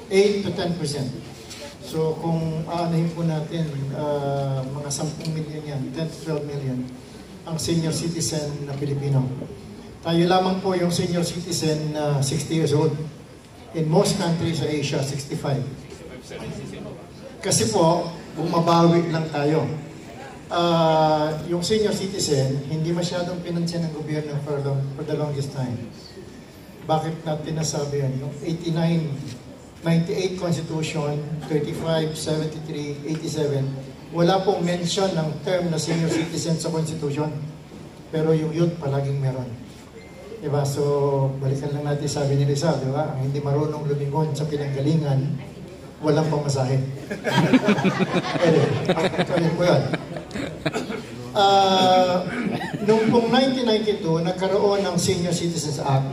8 to 10%. So kung aanahin po natin, mga 10 million yan, 10 to 12 million, ang senior citizen na Pilipino. Tayo lamang po yung senior citizen na 60 years old. In most countries sa Asia, 65. Kasi po, bumabawi lang tayo. Yung senior citizen, hindi masyadong pinansya ng gobyerno for the longest time. Bakit natin nasabi yan? Yung 98 Constitution, 35, 73, 87, wala pong mention ng term na senior citizen sa Constitution. Pero yung youth palaging meron. Diba? So, balikan lang natin sabi ni Rizal, diba? Ang hindi marunong lumingon sa pinanggalingan, walang pamasahe. Actually po yan. Noong pong 1992, nagkaroon ng Senior Citizens Act.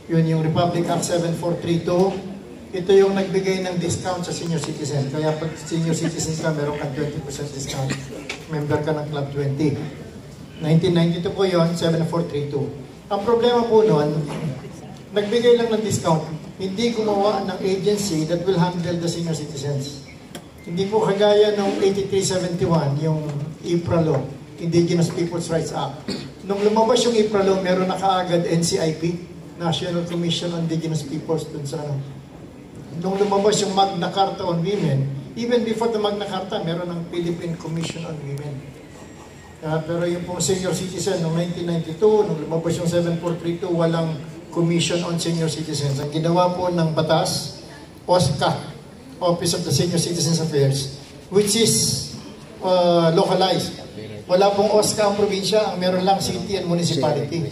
Yun yung Republic Act 7432. Ito yung nagbigay ng discount sa senior citizen. Kaya pag senior citizen ka, meron kang 20% discount. Member ka ng Club 20. 1992 po yun, 7432. Ang problema po noon, nagbigay lang ng discount. Hindi gumawa ng agency that will handle the senior citizens. Hindi po kagaya ng 8371, yung IPRA law, Indigenous People's Rights Act, Nung lumabas yung IPRA law, meron na kaagad NCIP, National Commission on Indigenous Peoples, dun sa ano. Nung lumabas yung Magna Carta on Women, even before the Magna Carta, meron ng Philippine Commission on Women. Pero yung pong senior citizen, noong 1992, nung lumabas yung 7432, walang Commission on Senior Citizens. Ang ginawa po ng batas, OSCA, Office of the Senior Citizens Affairs, which is localized. Wala pong OSCA ang probinsya, ang meron lang city and municipality.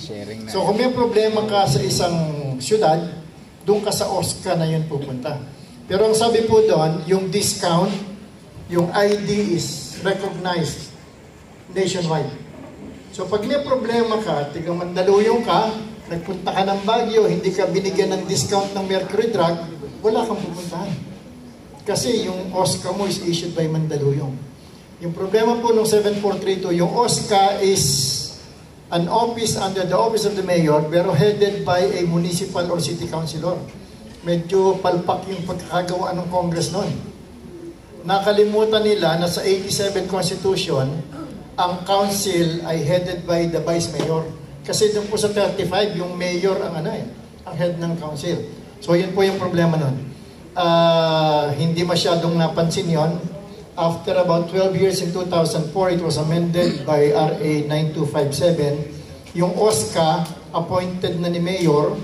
So kung may problema ka sa isang syudad, doon ka sa OSCA na yun pupunta. Pero ang sabi po doon, yung discount, yung ID is recognized nationwide. So pag may problema ka, tigang Mandaluyong ka, nagpunta ka ng Baguio, hindi ka binigyan ng discount ng Mercury Drug, wala kang pupuntahan. Kasi yung OSCA mo is issued by Mandaluyong. Yung problema po ng 7432, yung OSCA is an office under the office of the mayor pero headed by a municipal or city councilor. Medyo palpak yung pagkakagawa ng Congress noon. Nakalimutan nila na sa 87 Constitution, ang council ay headed by the vice mayor. Kasi doon po sa 35, yung mayor ang ang head ng council. So yun po yung problema noon. Hindi masyadong napansin yon. After about 12 years in 2004, it was amended by RA 9257. Yung OSCA, appointed na ni Mayor,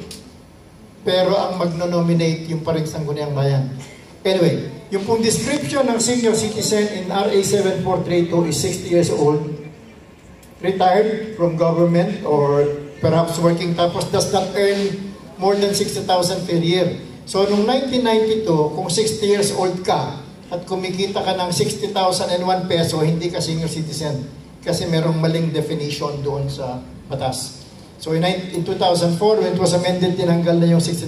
pero ang magno-nominate yung paring Sangguniang Bayan. Anyway, yung pong description ng senior citizen in RA 7432 is 60 years old, retired from government or perhaps working tapos does not earn more than 60,000 per year. So, noong 1992, kung 60 years old ka, at kumikita ka ng 60,001 peso, hindi ka senior citizen. Kasi merong maling definition doon sa batas. So in 2004, when it was amended, tinanggal na yung 60,000,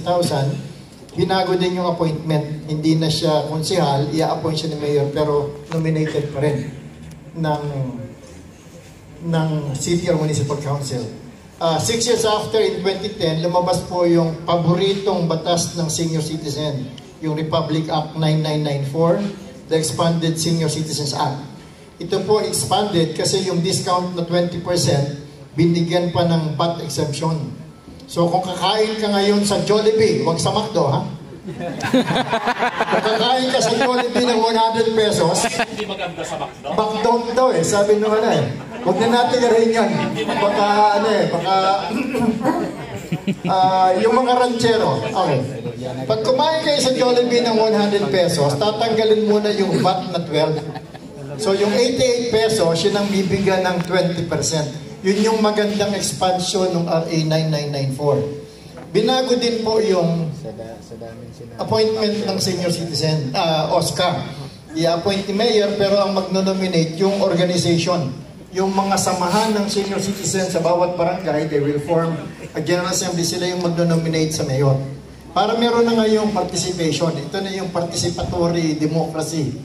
binago din yung appointment. Hindi na siya konsehal, i-appoint siya ni mayor, pero nominated pa rin ng city or municipal council. 6 years after, in 2010, lumabas po yung paboritong batas ng senior citizen, yung Republic Act 9994, the Expanded Senior Citizens Act. Ito po expanded kasi yung discount na 20%, binigyan pa ng VAT exemption. So kung kakain ka ngayon sa Jollibee, wag sa McDo, ha? Kung kakain ka sa Jollibee ng 100 pesos, hindi maganda sa McDo. McDo daw sabi nung huwag na natin gawin yan. Baka yung mga ranchero, okay. Pag kumain kayo sa Jollibee ng 100 pesos, tatanggalin muna yung VAT na 12. So yung 88 pesos, yun ang bibigyan ng 20%. Yun yung magandang expansion ng RA 9994. Binago din po yung appointment ng senior citizen, OSCA. I-appoint ni mayor pero ang magno-nominate yung organization. Yung mga samahan ng senior citizen sa bawat barangay, they will form a General Assembly, sila yung magno-nominate sa mayor. Para meron na ngayong participation. Ito na yung participatory democracy.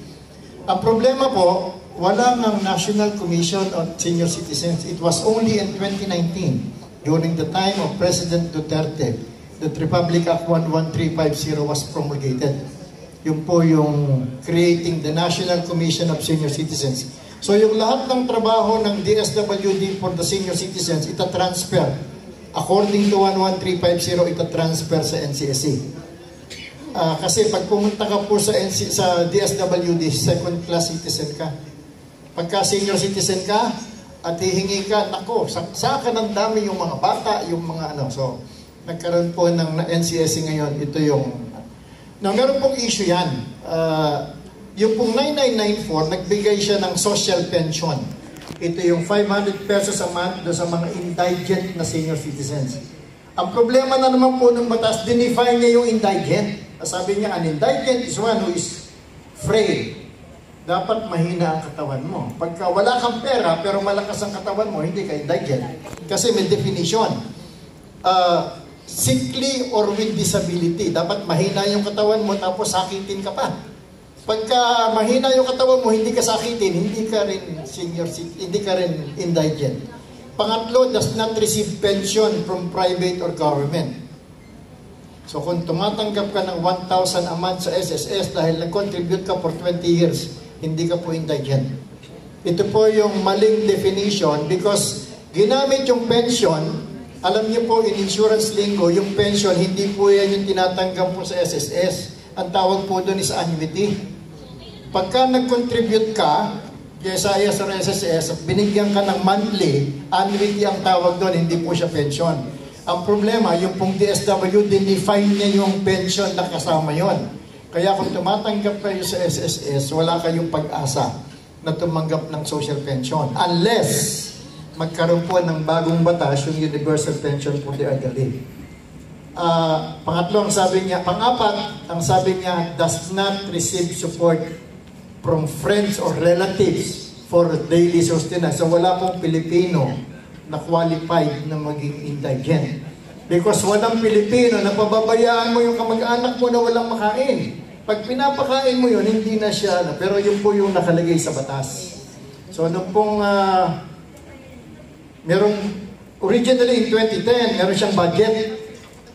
Ang problema po, wala ng National Commission on Senior Citizens. It was only in 2019, during the time of President Duterte, that Republic Act 11350 was promulgated. Yun po yung creating the National Commission of Senior Citizens. So yung lahat ng trabaho ng DSWD for the senior citizens, ita-transfer. According to 11350, ita-transfer sa NCSC. Kasi pag pumunta ka po sa DSWD, second class citizen ka. Pagka senior citizen ka, at hihingi ka, nako, sa ka ng dami yung mga bata, yung mga So, nagkaroon po ng NCSC ngayon, ito yung... Now, meron pong issue yan. Yung pong 9994, nagbigay siya ng social pension. Ito yung 500 pesos a month do sa mga indigent na senior citizens. Ang problema na naman po ng batas, dinefine niya yung indigent. Sabi niya, an indigent is one who is frail. Dapat mahina ang katawan mo. Pagka wala kang pera, pero malakas ang katawan mo, hindi ka indigent. Kasi may definition. Sickly or with disability. Dapat mahina yung katawan mo, tapos sakitin ka pa. Pagka mahina yung katawan mo, hindi ka sakitin, hindi ka rin senior, hindi ka rin indigent. Pangatlo, does not receive pension from private or government. So kung tumatanggap ka ng 1,000 a month sa SSS dahil nag-contribute ka for 20 years, hindi ka po indigent. Ito po yung maling definition because Ginamit yung pension, alam niyo po, in insurance lingo, yung pension, hindi po yan yung tinatanggap po sa SSS. Ang tawag po doon is annuity. Pagka nag-contribute ka, kaya sa SSS, binigyan ka ng monthly, annuity ang tawag doon, hindi po siya pension. Ang problema, yung pong DSW, dinefine niya yung pension na kasama yon. Kaya kung tumatanggap kayo sa SSS, wala kayong pag-asa na tumanggap ng social pension. Unless magkaroon po ng bagong batas, yung universal pension for the elderly. Pangatlo, ang sabi niya, pang-apat, ang sabi niya, does not receive support from friends or relatives for daily sustenance. So wala pong Pilipino na qualified na maging indigent. Because walang Pilipino na pababayaan mo yung kamag-anak mo na walang makain. Pag pinapakain mo yun, hindi na siya, pero yun po yung nakalagay sa batas. So nung pong, originally in 2010, meron siyang budget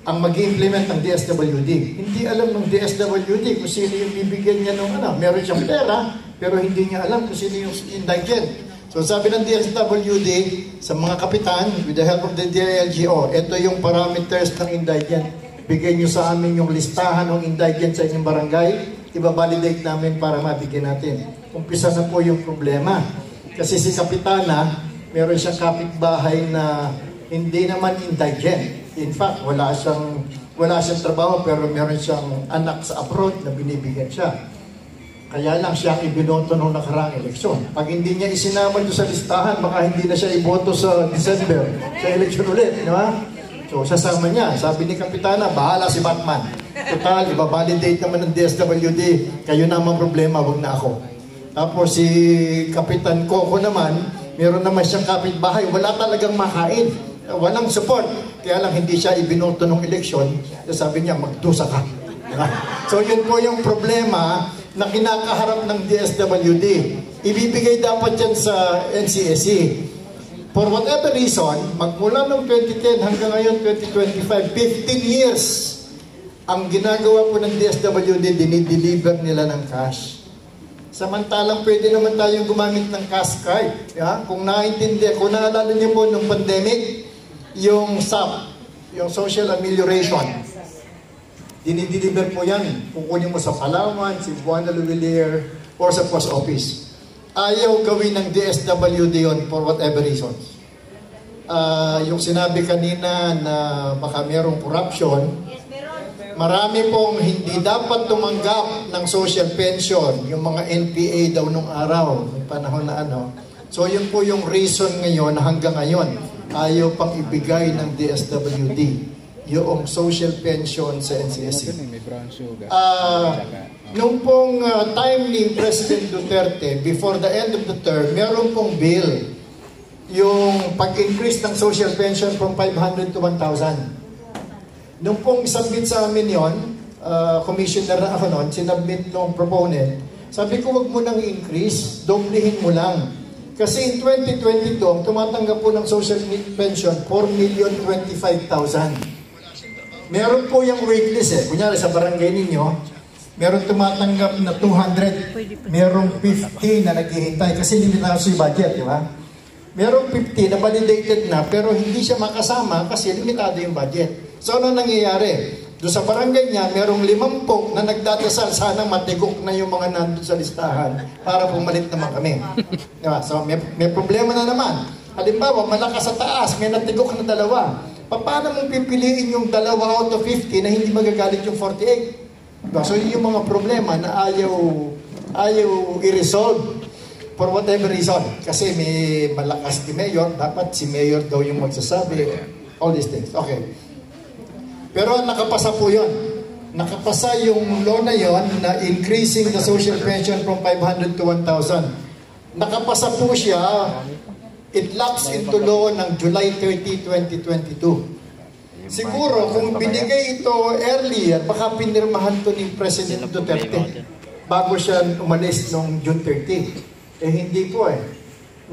ang mag-implement ng DSWD. Hindi alam ng DSWD kung sino yung bibigyan niya ng meron siyang pera, pero hindi niya alam kung sino yung indigent. So sabi ng DSWD sa mga kapitan, with the help of the DILGO, ito yung parameters ng indigent. Bigyan niyo sa amin yung listahan ng indigent sa inyong barangay, ibabalidate namin para mabigyan natin. Umpisa na po yung problema. Kasi si kapitana, meron siyang kapitbahay na hindi naman indigent. In fact, wala siyang trabaho pero meron siyang anak sa abroad na binibigyan siya. Kaya lang siya ibinoto nung nakaraang eleksyon. Pag hindi niya isinama doon sa listahan, baka hindi na siya iboto sa December, sa eleksyon ulit. Di ba? So, sasama niya. Sabi ni Kapitana, bahala si Batman. Total, ibabalidate naman ng DSWD. Kayo na ang problema, wag na ako. Tapos si Kapitan Coco naman, meron naman siyang kapitbahay. Wala talagang makain. Walang support. Kaya lang hindi siya ibinoto ng eleksyon. Sabi niya, magdusa ka. So yun po yung problema na kinakaharap ng DSWD. Ibibigay dapat yan sa NCSE. For whatever reason, magmula ng 2010 hanggang ngayon 2025, 15 years ang ginagawa po ng DSWD, dinideliver nila ng cash. Samantalang pwede naman tayong gumamit ng cash card. Yeah? Kung naalala niyo po nung pandemic, yung SAP, yung Social Amelioration, dinideliver po yan. Kukunin mo sa Palawan, Cebuana, Luwilier, or sa post office. Ayaw gawin ng DSWD yun for whatever reasons. Yung sinabi kanina na baka merong corruption, marami pong hindi dapat tumanggap ng social pension, yung mga NPA daw nung araw, may panahon na So yun po yung reason ngayon, hanggang ngayon, ayaw pang ibigay ng DSWD yung social pension sa NCSE. Nung pong time ni President Duterte, before the end of the term, meron pong bill, yung pag-increase ng social pension from 500 to 1,000. Nung pong submit sa amin yon, commissioner na ako noon, sinubmit ng proponent, sabi ko wag mo nang increase, doblehin mo lang. Kasi in 2022, ang tumatanggap po ng social pension, 4,025,000. Meron po yung waitlist Kunyari sa barangay ninyo, meron tumatanggap na 200, merong 50 na naghihintay kasi limitado yung budget, di ba? Merong 50 na validated na pero hindi siya makasama kasi limitado yung budget. So ano nangyayari? Doon sa barangay niya, merong 50 na nagdadasal, sana matigok na yung mga nandun sa listahan para pumalit naman kami. Diba? So may problema na naman. Halimbawa, malakas sa taas, may natigok na dalawa. Paano mong pipiliin yung dalawa out of 50 na hindi magagalit yung 48? Diba? So yun yung mga problema na ayaw i-resolve for whatever reason. Kasi may malakas di mayor, dapat si mayor daw yung magsasabi. All these things. Okay. Pero nakapasa po yun. Nakapasa yung law na yun na increasing the social pension from 500 to 1,000. Nakapasa po siya, it locks into law ng July 30, 2022. Siguro kung binigay ito earlier, baka pinirmahan to ni President Duterte bago siya umalis noong June 30. Hindi po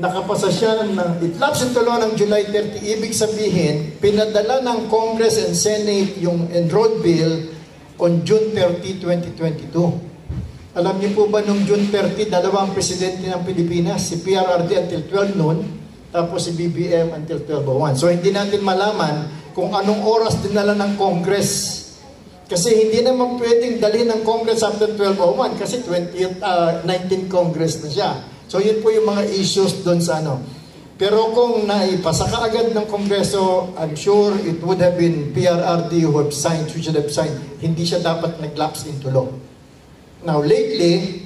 nakapasa siya ng it lapsed into law ng July 30. Ibig sabihin, pinadala ng Congress and Senate yung enrolled bill on June 30, 2022. Alam niyo po ba nung June 30, dalawang presidente ng Pilipinas, si PRRD until 12 noon, tapos si BBM until 12:01. So hindi natin malaman kung anong oras dinala ng Congress. Kasi hindi naman pwedeng dalhin ng Congress after 12:01 kasi 19th Congress na siya. So yun po yung mga issues doon sa ano. Pero kung naipasa ka agad ng Kongreso, I'm sure it would have been PRRD who have signed, who should have signed. Hindi siya dapat nag-lapse into law. Now, lately,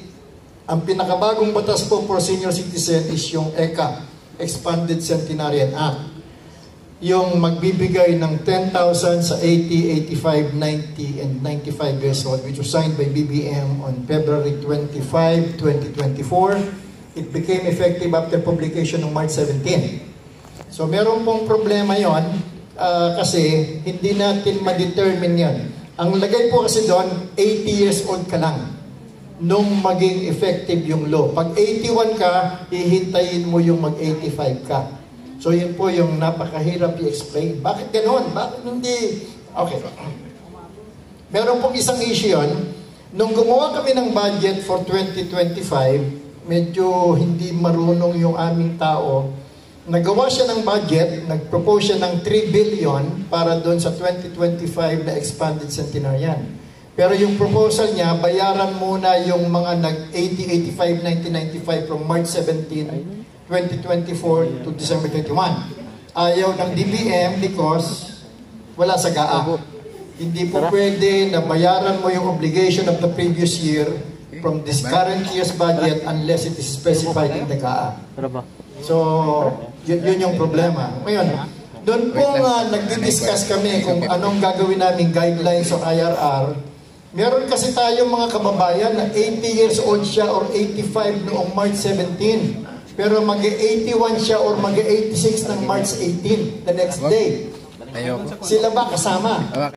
ang pinakabagong batas po for senior citizen is yung ECA, Expanded Centenarian Act. Yung magbibigay ng 10,000 sa 80, 85, 90, and 95 years old, which was signed by BBM on February 25, 2024. It became effective after publication ng March 17. So meron pong problema yon kasi hindi natin ma-determine yan. Ang lagay po kasi doon, 80 years old ka lang nung maging effective yung law. Pag 81 ka, hihintayin mo yung mag-85 ka. So yun po yung napakahirap i-explain. Bakit ganoon? Bakit hindi? Okay. Meron pong isang issue yun. Nung gumawa kami ng budget for 2025, medyo hindi marunong yung aming tao. Nagawa siya ng budget, nag-propose siya ng 3 billion para doon sa 2025 na expanded centenarian. Pero yung proposal niya, bayaran muna yung mga nag-80, 85, 90, 95 from March 17, 2024 to December 21. Ayaw ng DBM because wala sa GAA. Hindi po pwede na bayaran mo yung obligation of the previous year from this current year's budget unless it is specified in the GAA. So, yun yung problema. Ngayon, doon po nagdi-discuss kami kung anong gagawin namin guidelines sa IRR. Meron kasi tayong mga kababayan na 80 years old siya or 85 noong March 17. Pero mag-81 siya or mag-86 ng March 18 the next day. Sila ba kasama?